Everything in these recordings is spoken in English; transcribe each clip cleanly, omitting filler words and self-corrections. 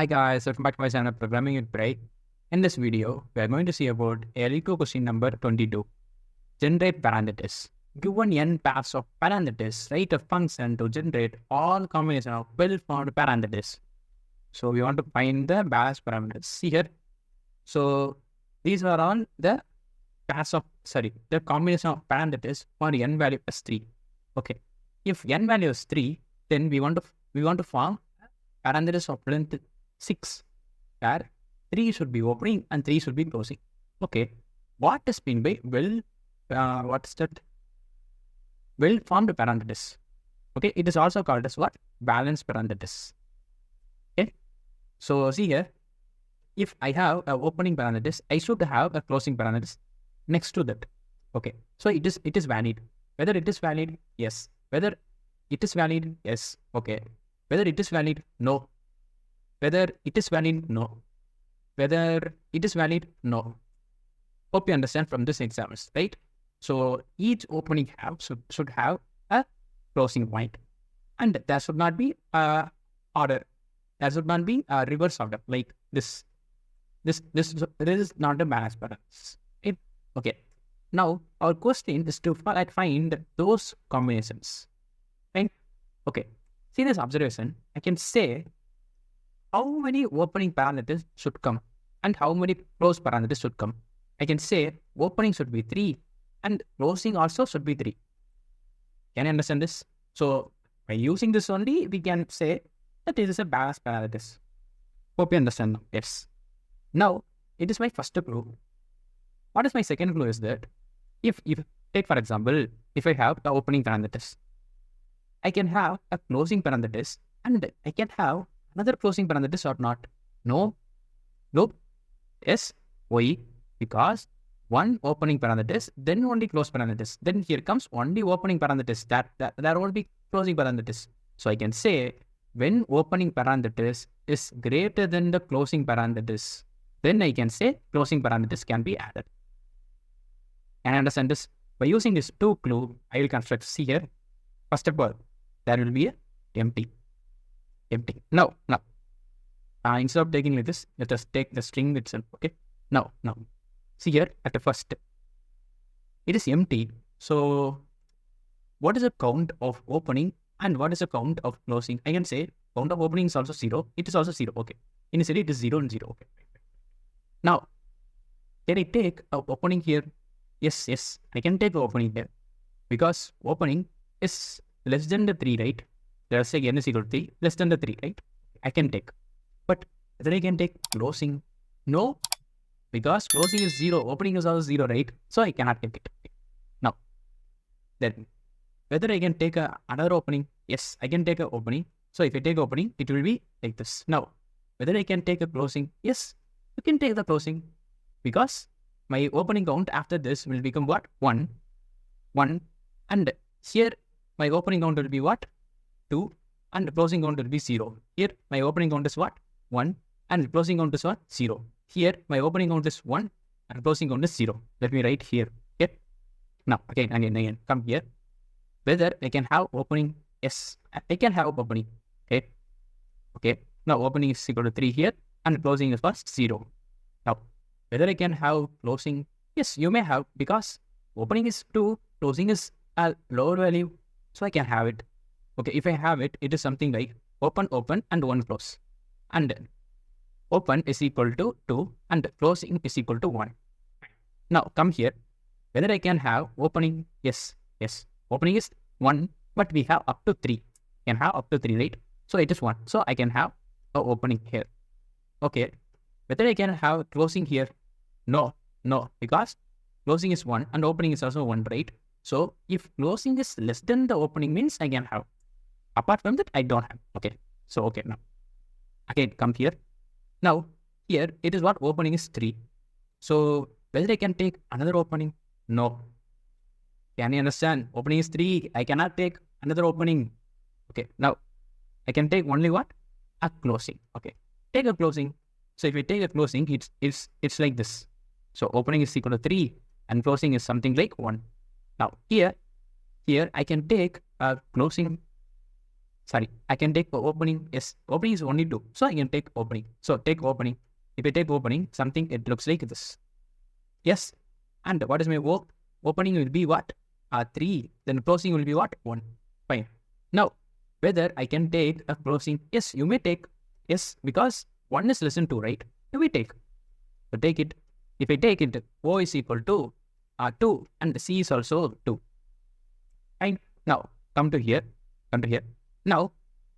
Hi guys, welcome back to my channel Programming with Pirai. In this video, we are going to see about a Leetcode question number 22. Generate parentheses. Given n pairs of parentheses, write a function to generate all combination of well-formed parentheses. So we want to find the balanced parameters. See here. So these are all the the combination of parentheses for n value plus 3. Okay. If n value is 3, then we want to form parentheses of length 6, where 3 should be opening and 3 should be closing. Okay, what is meant by well-formed parenthesis? Okay, it is also called as what? Balanced parenthesis. Okay, so see here, if I have an opening parenthesis, I should have a closing parenthesis next to that. Okay, so it is valid. Whether it is valid, yes. Whether it is valid, yes. Okay. Whether it is valid, no. Whether it is valid, no. Whether it is valid, no. Hope you understand from this examples, right? So each opening should have a closing point, and there should not be order. There should not be a reverse order like this. This is not a balanced parenthesis. Right? Okay. Now our question is to find those combinations. Right? Okay. See this observation. I can say how many opening parentheses should come and how many close parentheses should come. I can say opening should be 3 and closing also should be 3. Can you understand this? So by using this only, we can say that this is a balanced parenthesis. Hope you understand now. Yes. Now it is my first clue. What is my second clue is that if take for example, if I have the opening parenthesis, I can have a closing parenthesis and I can have another closing parenthesis or not. No. Nope. Yes. Why? Because one opening parenthesis, then only close parenthesis. Then here comes only opening parenthesis. There won't be closing parenthesis. So I can say when opening parenthesis is greater than the closing parenthesis, then I can say closing parenthesis can be added. Can I understand this? By using this two clue, I will construct. See here. First of all, there will be a empty. Now, instead of taking like this, let us take the string itself. Okay. Now, see here at the first, it is empty. So, what is the count of opening and what is the count of closing? I can say count of opening is also 0. It is also 0. Okay. Initially, it is 0 and 0. Okay. Now, can I take a opening here? Yes. I can take the opening here because opening is less than the 3, right? Let us say n is equal to 3, less than the 3, right? I can take. But whether I can take closing? No, because closing is 0, opening is also 0, right? So I cannot take it. Now, then, whether I can take another opening? Yes, I can take an opening. So if I take opening, it will be like this. Now, whether I can take a closing? Yes, you can take the closing because my opening count after this will become what? 1. And here, my opening count will be what? 2 and the closing count will be 0. Here my opening count is what? 1 and closing count is what? 0. Here my opening count is 1 and closing count is 0. Let me write here. Okay. Now again come here. Whether I can have opening? Yes, I can have opening. Okay. Now opening is equal to 3 here and closing is what? 0. Now whether I can have closing? Yes, you may have because opening is 2, closing is a lower value, so I can have it. Okay, if I have it, it is something like open and 1 close. And open is equal to 2 and closing is equal to 1. Now come here. Whether I can have opening? Yes. Opening is 1, but we have up to 3. Can have up to 3, right? So it is 1. So I can have a opening here. Okay. Whether I can have closing here? No, because closing is 1 and opening is also 1, right? So if closing is less than the opening means I can have. Apart from that, I don't have. Okay. So, okay, now. Again, come here. Now, here, it is what? Opening is 3. So, whether I can take another opening? No. Can you understand? Opening is 3. I cannot take another opening. Okay. Now, I can take only what? A closing. Okay. Take a closing. So, if I take a closing, it's like this. So, opening is equal to 3 and closing is something like 1. Now, here I can take a closing Sorry, I can take opening. Yes, opening is only 2. So I can take opening. So take opening. If I take opening, something it looks like this. Yes. And what is my opening will be what? 3. Then closing will be what? 1. Fine. Now, whether I can take a closing. Yes, you may take. Yes, because 1 is less than 2, right? You may take. So take it. If I take it, O is equal to 2 and C is also 2. Fine. Now, come to here. Now,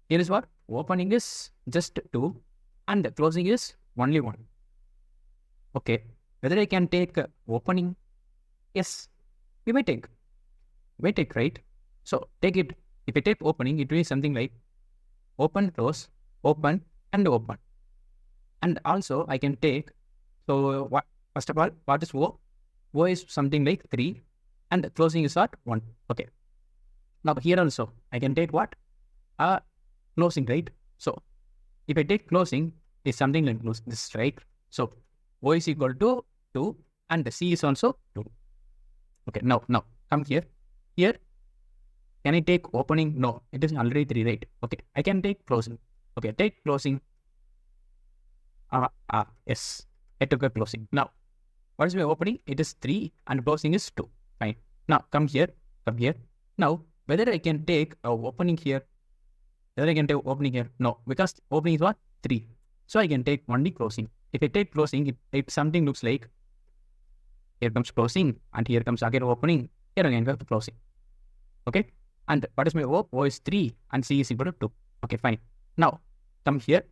here is what? Opening is just 2 and closing is only 1. Okay. Whether I can take opening? Yes. You may take. Right? So, take it. If I take opening, it will be something like open, close, open, and open. And also, I can take, so what? First of all, what is O? O is something like 3 and closing is what? 1. Okay. Now, here also, I can take what? Closing, right? So, if I take closing, it's something like this, right? So, O is equal to 2 and the C is also 2. Okay, now, come here. Here, can I take opening? No, it is already 3, right? Okay, I can take closing. Okay, take closing. Yes, I took a closing. Now, what is my opening? It is 3 and closing is 2. Fine. Now, come here. Now, whether I can take a opening here, no, because opening is what? 3. So I can take only closing. If I take closing, if something looks like, here comes closing and here comes again opening, here again comes closing. Okay. And what is my O? O is 3 and C is equal to 2. Okay, fine. Now, come here.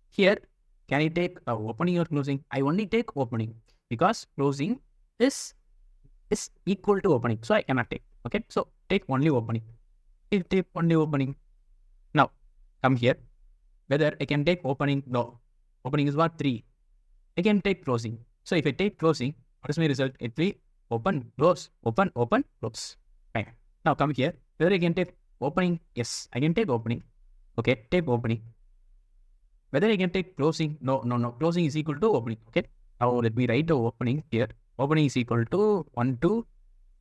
Here, can I take opening or closing? I only take opening because closing is equal to opening. So I cannot take. Okay, so take only opening. Take only opening. Now, come here. Whether I can take opening? No. Opening is what? 3. I can take closing. So if I take closing, what is my result? It will be open, close, open, close. Fine. Now come here. Whether I can take opening? Yes, I can take opening. Okay, take opening. Whether I can take closing? No. Closing is equal to opening. Okay. Now let me write the opening here. Opening is equal to 1, 2,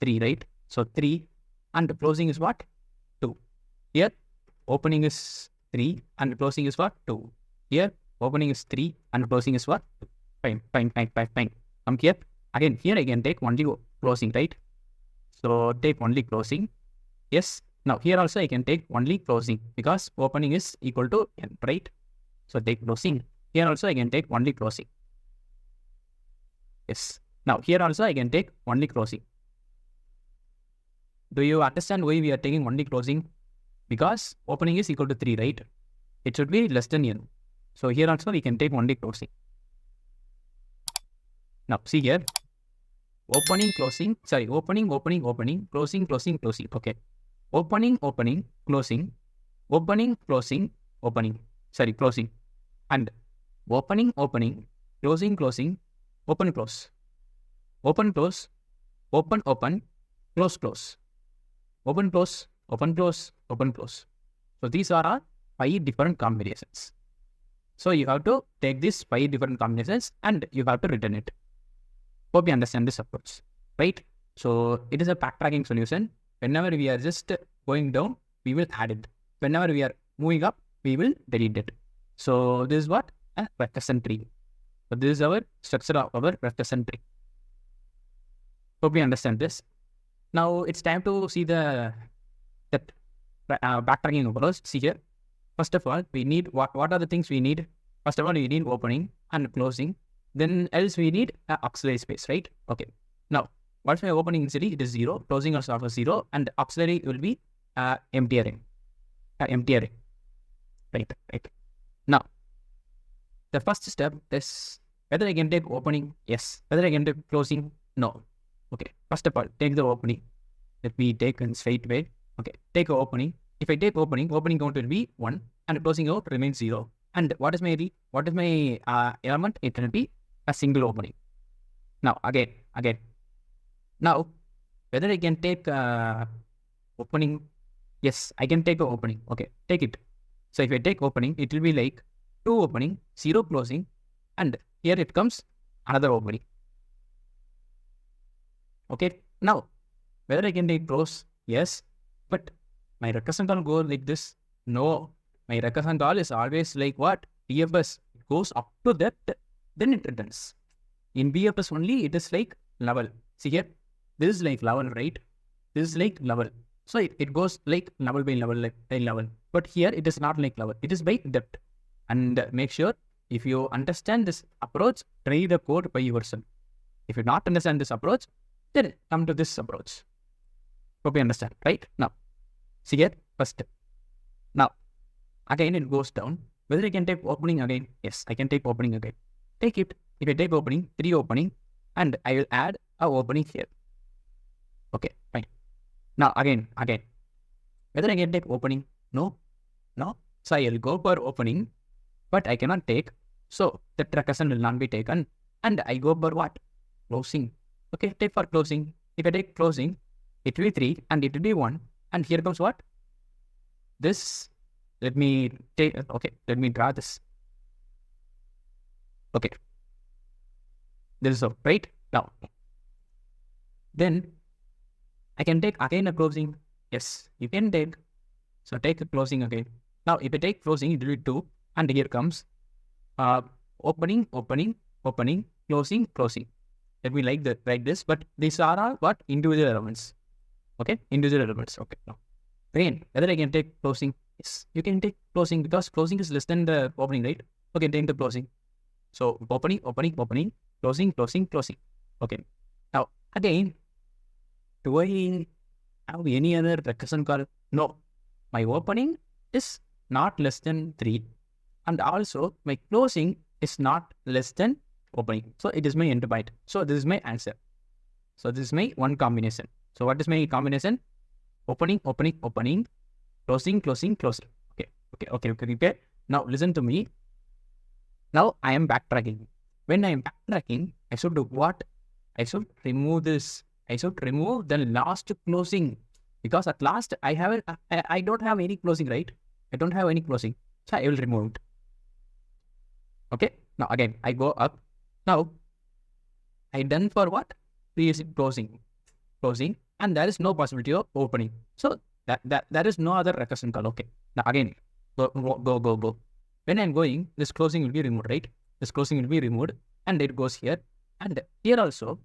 3, right? So 3 and closing is what? 2. Here, opening is 3 and closing is what? 2. Here, opening is 3 and closing is what? 2. Fine. Come here. Again, here I can take only closing, right? So take only closing. Yes. Now here also I can take only closing because opening is equal to n, right? So take closing. Here also I can take only closing. Yes. Now here also I can take only closing. Do you understand why we are taking only closing? Because opening is equal to 3, right? It should be less than n. So here also we can take only closing. Now see here. Opening, closing, closing. Okay. Opening, closing. Opening, closing. Closing. And opening, closing, open, close. Open, close, open, close, close. Open, close, open, close. So these are our 5 different combinations. So you have to take these 5 different combinations and you have to return it. Hope you understand this approach, right? So it is a backtracking solution. Whenever we are just going down, we will add it. Whenever we are moving up, we will delete it. So this is what? A recursion tree. So this is our structure of our recursion tree. Hope you understand this. Now it's time to see that backtracking approach. See here. First of all, we need what are the things we need? First of all, we need opening and closing. Then else we need auxiliary space, right? Okay. Now, what's my opening initially? It is 0. Closing also offers 0. And auxiliary will be empty array. Right. Now, the first step is whether I can take opening. Yes. Whether I can take closing. No. Okay. First of all, take the opening. Let me take in straight way. Okay. Take opening. If I take opening count will be 1 and closing out remains 0. And what is my element? It will be a single opening. Now again. Now whether I can take opening? Yes, I can take the opening. Okay, take it. So if I take opening, it will be like 2 opening, 0 closing, and here it comes another opening. Okay. Now whether I can take close? Yes, but my recursion can't go like this. No, my recursion call is always like what? BFS. It goes up to that, then it returns. In BFS only, it is like level. See here, this is like level, right? This is like level. So it goes like level by level, like by level. But here it is not like level. It is by depth. And make sure if you understand this approach, try the code by yourself. If you not understand this approach, then come to this approach. Hope you understand, right? Now, see here, first step. Now, again it goes down. Whether I can take opening again? Yes, I can take opening again. Take it. If I take opening, 3 opening, and I will add a opening here. Okay, fine. Now, again. Whether I can take opening? No. So I will go for opening, but I cannot take. So that recursion will not be taken. And I go for what? Closing. Okay, take for closing. If I take closing, it will be 3 and it will be 1. And here comes what? This. Let me draw this. Okay. This is so, right? Now. Then I can take again a closing. Yes, you can take. So take a closing again. Now if I take closing, it will be 2. And here comes opening, closing. Let me like this, but these are all what? Individual elements. Okay, individual elements. Okay, now again, whether I can take closing? Yes, you can take closing because closing is less than the opening, right? Okay, take the closing. So opening, closing. Okay, now again, do I have any other recursion call? No, my opening is not less than 3, and also my closing is not less than opening. So it is my end point. So this is my answer. So this is my one combination. So what is my combination? Opening, closing. Okay. Now listen to me. Now I am backtracking. When I am backtracking, I should do what? I should remove this. I should remove the last closing, because at last I don't have any closing, right? I don't have any closing. So I will remove it. Okay. Now again, I go up. Now I done for what? Previous closing, and there is no possibility of opening. So there is no other recursion call. Okay. Now again, go. When I'm going, this closing will be removed, right? This closing will be removed, and it goes here, and here also.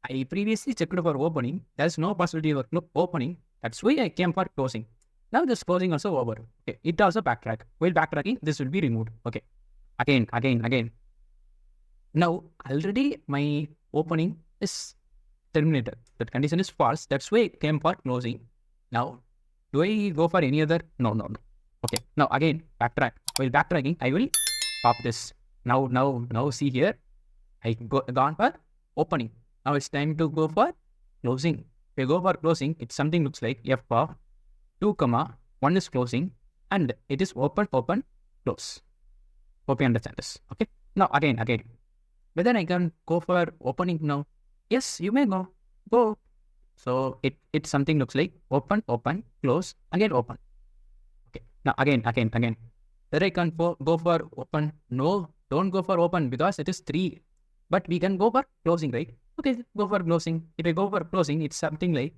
I previously checked for opening. There is no possibility of opening. That's why I came for closing. Now this closing also over. Okay. It also backtrack. While backtracking, this will be removed. Okay. Again. Now already my opening is terminated. That condition is false. That's why I came for closing. Now, do I go for any other? No. Okay. Now again, backtrack. While backtracking, I will pop this. Now see here. I gone for opening. Now it's time to go for closing. If I go for closing, it something looks like f of 2, 1 is closing, and it is open, close. Hope you understand this. Okay. Now again. Whether I can go for opening now? Yes, you may go. So it something looks like open, close, again open. Okay. Now again. Whether I can go for open? No, don't go for open because it is 3. But we can go for closing, right? Okay, go for closing. If I go for closing, it's something like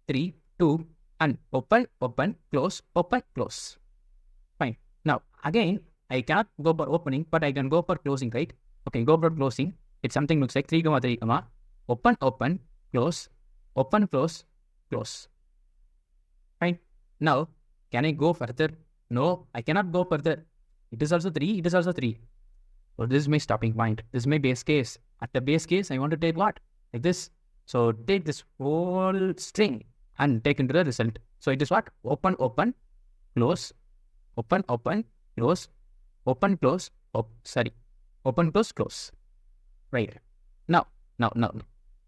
3, 2, and open, close. Fine. Now again, I cannot go for opening, but I can go for closing, right? Okay, go for closing. It something looks like 3, 3, open, close, close. Fine. Now, can I go further? No, I cannot go further. It is also 3. So this is my stopping point. This is my base case. At the base case, I want to take what? Like this. So take this whole string and take into the result. So it is what? Open, close, close, close. Open, close. Right. Now.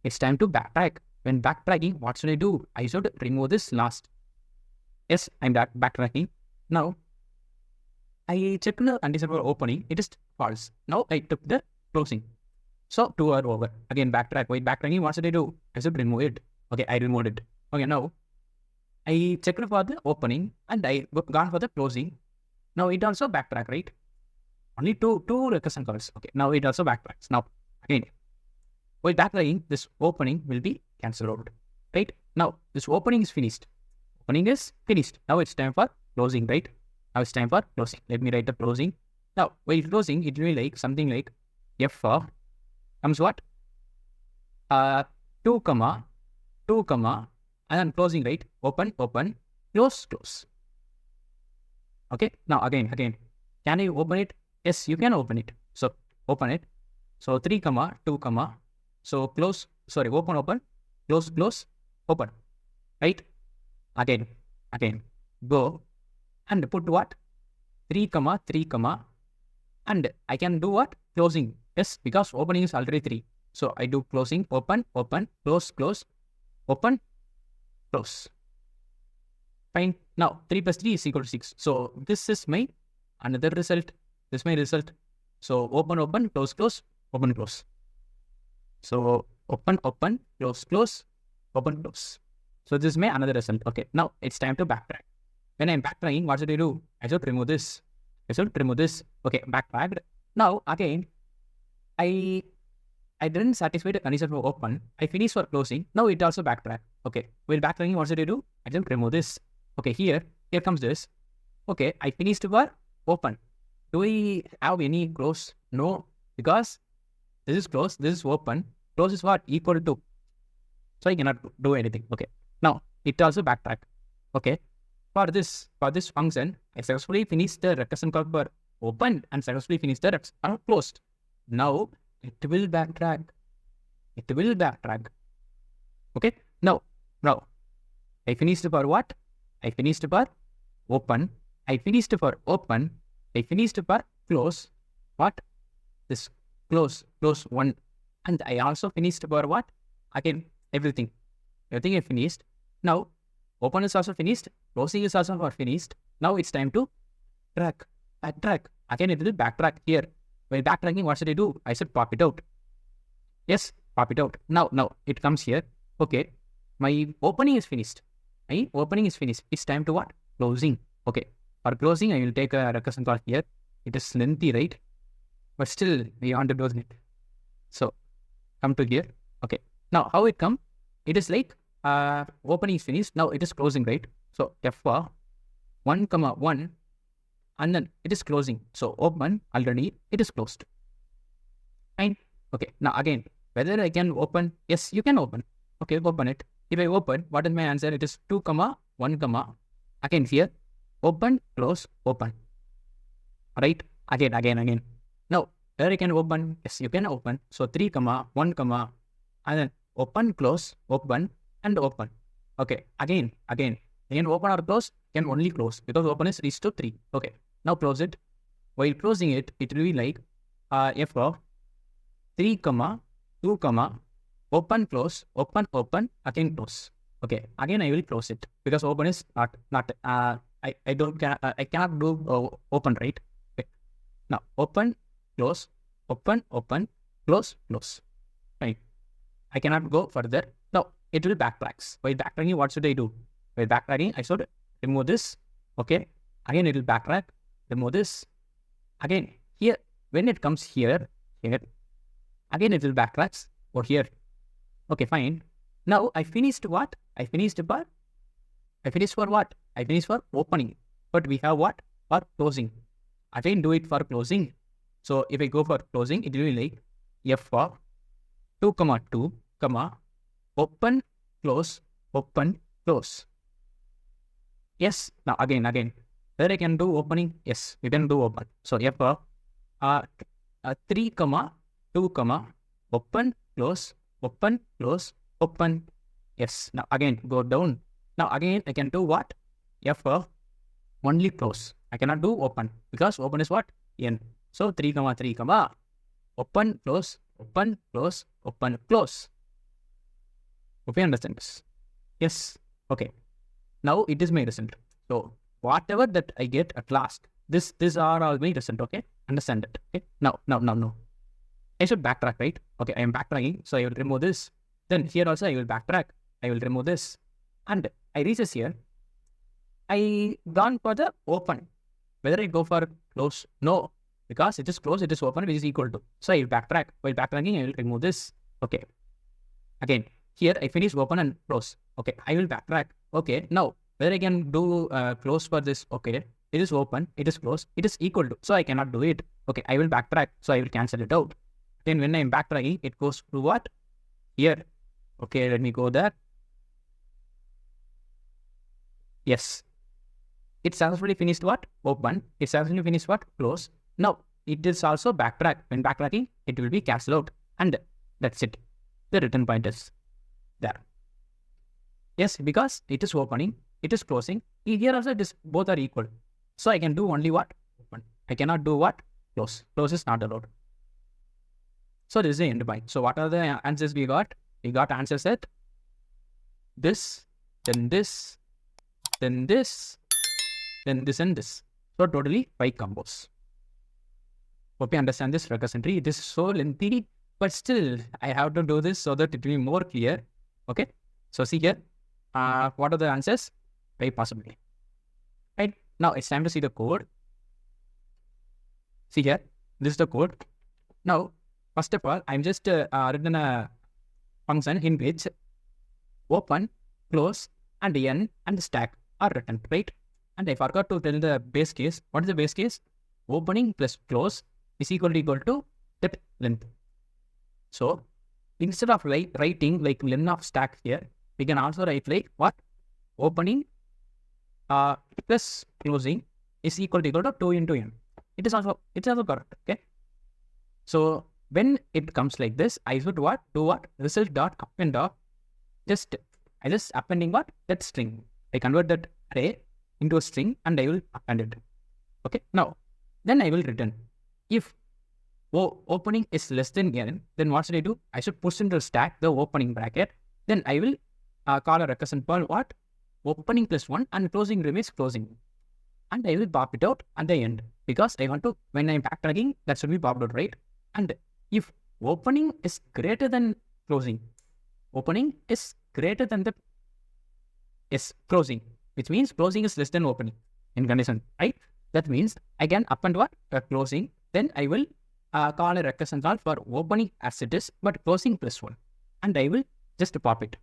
It's time to backtrack. When backtracking, what should I do? I should remove this last. Yes, I'm backtracking. Now, I checked the condition for opening. It is false. Now I took the closing. So 2 are over. Again, backtrack. While backtracking, what should I do? I should remove it. Okay, I removed it. Okay, now I checked for the opening and I gone for the closing. Now it also backtrack, right? Only two recursion calls. Okay, now it also backtracks. Now again, while backtracking, this opening will be cancelled out. Right? Now this opening is finished. Now it's time for closing, right? Now it's time for closing. Let me write the closing. Now, while closing, it will be like something like f of comes what? 2 comma 2 comma and then closing, right? Open, open, close, close. Okay. Now again, can you open it? Yes, you can open it. So open it. So 3 comma 2 comma. So close. Sorry, open, open, close, close, open. Right? Again, go and put what? 3 comma 3 comma. And I can do what? Closing. Yes, because opening is already 3. So I do closing, open, open, close, close, open, close. Fine. Now 3 plus 3 is equal to 6. So this is my another result. This is my result. So open, open, close, close, open, close. So open, open, close, close, open, close. So this is my another result. Okay. Now it's time to backtrack. When I'm backtracking, what should I do? I should remove this. Okay, backtracked. Now again, I didn't satisfy the condition for open. I finished for closing. Now it also backtrack. Okay. While backtracking, what should I do? I just remove this. Okay, here comes this. Okay, I finished for open. Do we have any close? No, because this is close, this is open. Close is what? Equal to. So I cannot do anything. Okay. Now it also backtrack. Okay. For this function, I successfully finished the recursion call for open and successfully finished the recursion closed. Now it will backtrack. Okay. Now I finished for what? I finished for open. I finished for open. I finished for close. What? This close 1. And I also finished for what? Again, everything I finished. Now open is also finished. Closing is also finished. Now it's time to backtrack. Again, it will backtrack here. While backtracking, what should I do? I should pop it out. Yes, pop it out. Now it comes here. Okay, my opening is finished. It's time to what? Closing. Okay, for closing, I will take a recursion call here. It is lengthy, right? But still, we want to close it. So come to here. Okay, now how it come? It is like opening is finished. Now it is closing, right? So f 1 comma 1 and then it is closing. So open already, it is closed. Fine. Okay. Now again, whether I can open? Yes, you can open. Okay, open it. If I open, what is my answer? It is 2 comma 1 comma. Again here, open, close, open. Right? Again. Now where I can open? Yes, you can open. So 3 comma 1 comma and then open, close, open and open. Okay. Again. Again, open or close? Can only close because open is reached to 3. Okay. Now close it. While closing it, it will be like f of 3 comma 2 comma open, close, open, again close. Okay. Again, I will close it because open is not I cannot do open, right? Okay. Now open, close, open, close. Right. I cannot go further. Now it will backtracks. While backtracking, what should I do? While backtracking, I should remove this. Okay. Again, it will backtrack. Remove this. Again, here, when it comes here, again it will backtracks or here. Okay, fine. Now I finished what? I finished for what? I finished for opening. But we have what? For closing. Again, do it for closing. So if I go for closing, it will be like f of 2 comma 2 comma open, close. Yes. Now again. Where I can do opening? Yes, we can do open. So f of 3 comma 2 comma open, close. Yes. Now again go down. Now again I can do what? F of only close. I cannot do open because open is what? N. So 3 comma 3 comma open, close. Hope you understand this? Yes. Okay. Now it is my result. So whatever that I get at last, this are all my result. Okay. Understand it. Okay. Now. I should backtrack, right? Okay. I am backtracking. So I will remove this. Then here also I will backtrack. I will remove this. And I reach this here. I gone for the open. Whether I go for close? No. Because it is close, it is open, which is equal to. So I will backtrack. While backtracking, I will remove this. Okay. Again, here I finish open and close. Okay. I will backtrack. Okay. Now, whether I can do close for this? Okay. it is open, it is closed, it is equal to. So I cannot do it. Okay, I will backtrack. So I will cancel it out. Then when I'm backtracking, it goes to what? Here. Okay, let me go there. Yes. It successfully finished what? Open. It successfully finished what? Close. Now, it is also backtrack. When backtracking, it will be cancelled out. And that's it. The return point is there. Yes, because it is opening, it is closing. Here also, both are equal. So I can do only what? Open. I cannot do what? Close. Close is not allowed. So this is the end point. So what are the answers we got? We got answer set. This, then this, then this, then this and this. So totally 5 combos. Hope you understand this recursion tree. It is so lengthy, but still I have to do this so that it will be more clear. Okay. So see here, what are the answers? 5 possibly. Right. Now it's time to see the code. See here, this is the code. Now, first of all, I'm just written a function in which open, close, and end and stack are written, right? And I forgot to tell the base case. What is the base case? Opening plus close is equal to that length. So instead of writing like length of stack here, we can also write like what? Opening plus closing is equal to 2 into n. It's also correct. Okay. So when it comes like this, I should what? Do what? Result dot append dot. I just appending what? That string. I convert that array into a string and I will append it. Okay. Now, then I will return. If opening is less than n, then what should I do? I should push into the stack the opening bracket. Then I will call a recursion call what? Opening plus 1 and closing remains closing. And I will pop it out at the end. Because I want to, when I'm backtracking, that should be popped out, right? And if opening is greater than closing, opening is greater than the closing, which means closing is less than opening in condition, right? That means I can append what? Closing. Then I will call a recursion call for opening as it is, but closing plus 1. And I will just pop it,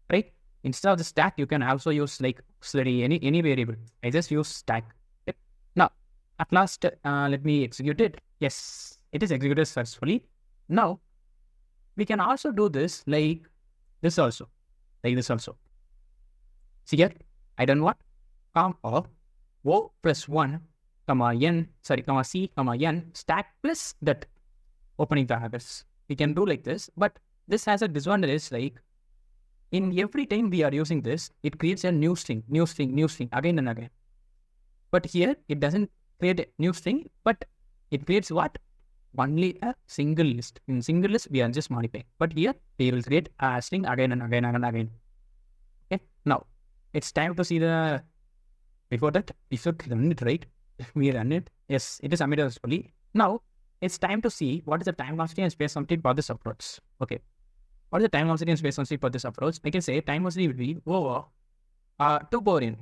right? Instead of the stack, you can also use like any variable. I just use stack. Okay? Now, at last, let me execute it. Yes, it is executed successfully. Now, we can also do this like this also. Like this also. See here, I done what? Comma of O plus 1, comma C, comma n, stack plus that opening parameters. We can do like this, but this has a disadvantage like in every time we are using this, it creates a new string, again and again. But here, it doesn't create a new string, but it creates what? Only a single list. In single list, we are just modifying. But here, we will create a string again and again and again. Okay. Now, it's time to see the... Before that, we should run it, right? We run it. Yes, it is submitted successfully. Now, it's time to see what is the time velocity and space velocity for this approach. Okay. What is the time velocity and space velocity for this approach? I can say time velocity will be over 2 power n.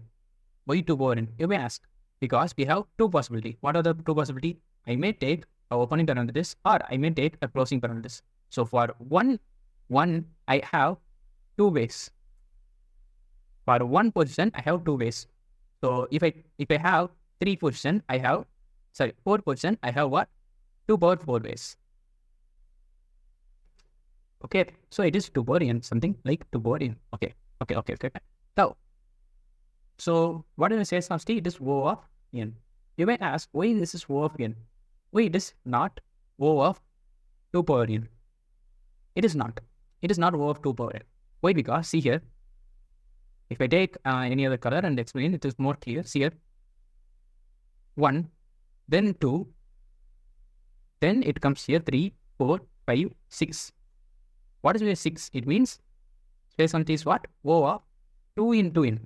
Why 2 power n? You may ask. Because we have 2 possibilities. What are the 2 possibilities? I may take a opening parenthesis or I may take a closing parenthesis. So for one I have 2 ways. For one position, I have 2 ways. So if I have 4 position, I have what? 2 power 4 ways. Okay, so it is 2 power n, something like 2 power n. Okay. Now, so what is the space velocity? It is O of n. You may ask, why this is O of n? Why it is not O of 2 power n? It is not. It is not O of 2 power n. Why? Because, see here, if I take any other color and explain, it is more clear. See here, 1, then 2, then it comes here 3, 4, 5, 6. What is 6? It means space velocity is what? O of 2 into n,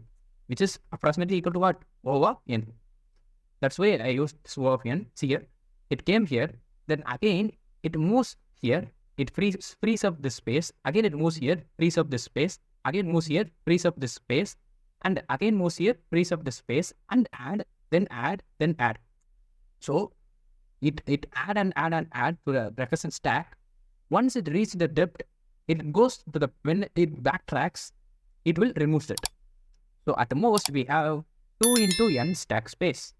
which is approximately equal to what? O of n. That's why I used this O of n. See here, it came here, then again it moves here, it frees up this space, again it moves here, frees up this space, again moves here, frees up this space, and again moves here, frees up this space, and add, then add, then add. So it add and add and add to the recursion stack. Once it reaches the depth, it goes to the, when it backtracks, it will remove it. So at the most, we have 2 into n stack space.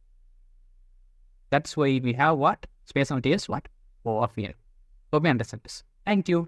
That's why we have what? Space empty is what? O of n. Hope you understand this. Thank you.